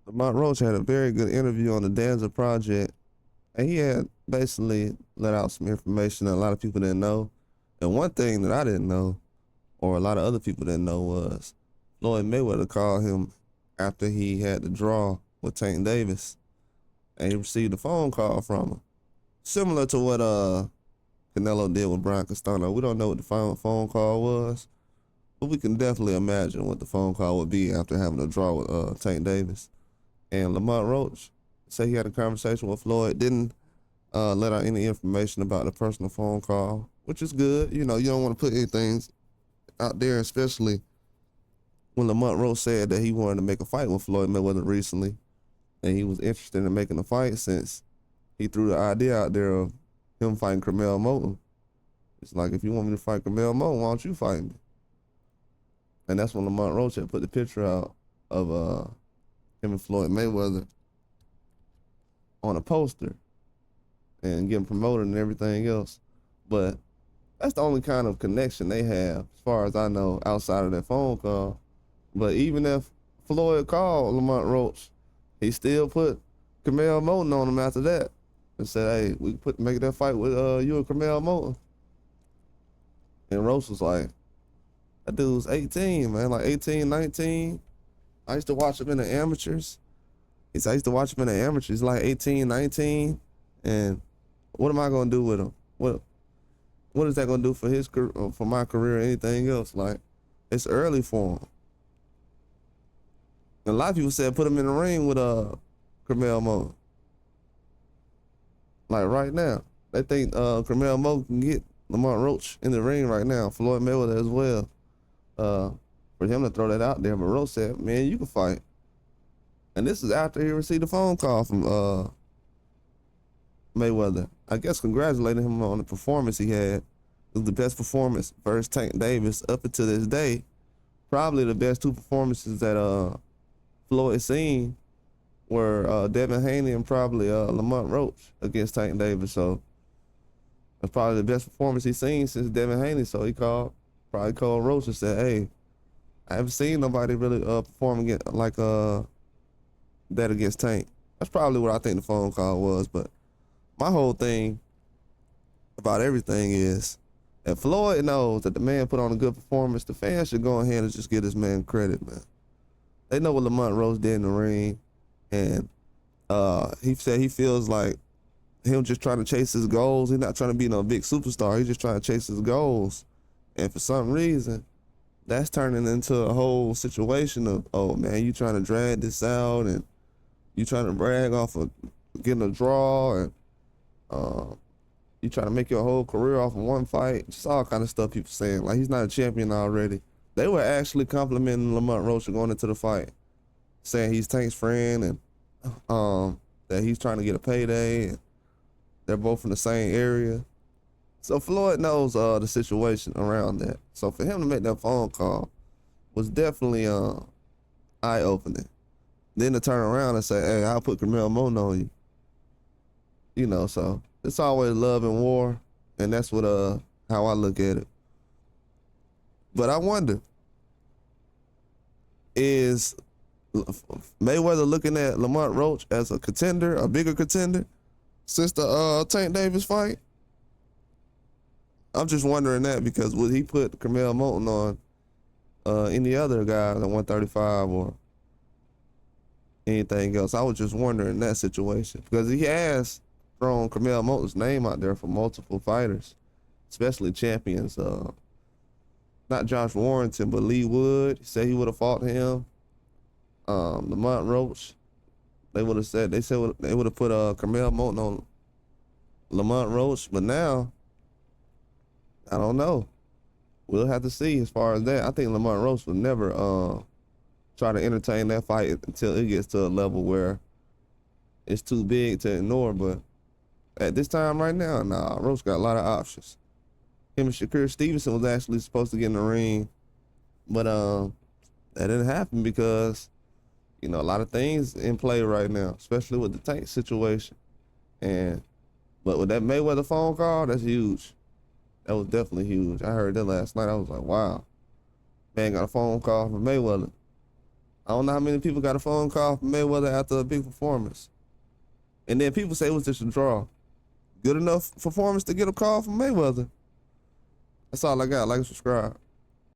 Lamont Roach had a very good interview on the Danza Project, and he had basically let out some information that a lot of people didn't know. And one thing that I didn't know, or a lot of other people didn't know, was Floyd Mayweather called him after he had the draw with Tank Davis, and he received a phone call from him, similar to what Canelo did with Brian Castano. We don't know what the phone call was, but we can definitely imagine what the phone call would be after having a draw with Tank Davis. And Lamont Roach said he had a conversation with Floyd, didn't let out any information about the personal phone call, which is good. You know, you don't want to put anything out there, especially when Lamont Roach said that he wanted to make a fight with Floyd Mayweather recently, and he was interested in making a fight since he threw the idea out there of him fighting Carmel Moulton. It's like, if you want me to fight Carmel Moulton, why don't you fight me? And that's when Lamont Roach had put the picture out of him and Floyd Mayweather on a poster and getting promoted and everything else. But that's the only kind of connection they have, as far as I know, outside of that phone call. But even if Floyd called Lamont Roach, he still put Carmel Moulton on him after that and said, hey, we make that fight with you and Carmel Moulton. And Roach was like, that dude's 18, man, like 18, 19. I used to watch him in the amateurs. I used to watch him in the amateurs. He's like 18, 19. And what am I going to do with him? What is that going to do for his career, for my career or anything else? Like, it's early for him. And a lot of people said put him in the ring with Carmel Moulton. Like right now. They think Carmel Moulton can get Lamont Roach in the ring right now. Floyd Mayweather as well. For him to throw that out there, but Roach said, man, you can fight. And this is after he received a phone call from Mayweather. I guess congratulating him on the performance he had. It was the best performance versus Tank Davis up until this day. Probably the best two performances that Floyd seen were Devin Haney and probably Lamont Roach against Tank Davis. So that's probably the best performance he's seen since Devin Haney. So he probably called Roach and said, hey, I haven't seen nobody really perform like that against Tank. That's probably what I think the phone call was. But my whole thing about everything is, if Floyd knows that the man put on a good performance, the fans should go ahead and just give this man credit, man. They know what Lamont Roach did in the ring, and he said he feels like him just trying to chase his goals. He's not trying to be no big superstar. He's just trying to chase his goals. And for some reason, that's turning into a whole situation of, oh man, you trying to drag this out and you trying to brag off of getting a draw, and you trying to make your whole career off of one fight. Just all kind of stuff people saying. Like, he's not a champion already. They were actually complimenting Lamont Roach going into the fight, saying he's Tank's friend and that he's trying to get a payday, and they're both in the same area. So Floyd knows the situation around that. So for him to make that phone call was definitely eye-opening. Then to turn around and say, hey, I'll put Carmel Moulton on you. You know, so it's always love and war, and that's what how I look at it. But I wonder, is Mayweather looking at Lamont Roach as a contender, a bigger contender, since the Tank Davis fight? I'm just wondering that, because would he put Carmel Moulton on any other guy at 135 or anything else? I was just wondering that situation, because he has thrown Carmel Moulton's name out there for multiple fighters, especially champions. Not Josh Warrington, but Lee Wood. He said he would have fought him. Lamont Roach, they would have put Carmel Moulton on Lamont Roach, but now, I don't know. We'll have to see as far as that. I think Lamont Roach would never try to entertain that fight until it gets to a level where it's too big to ignore. But at this time right now, nah, Roach got a lot of options. Him and Shakur Stevenson was actually supposed to get in the ring, but that didn't happen because, you know, a lot of things in play right now, especially with the Tank situation. But with that Mayweather phone call, that's huge. That was definitely huge. I heard that last night. I was like, wow. Man got a phone call from Mayweather. I don't know how many people got a phone call from Mayweather after a big performance. And then people say it was just a draw. Good enough performance to get a call from Mayweather. That's all I got. Like and subscribe.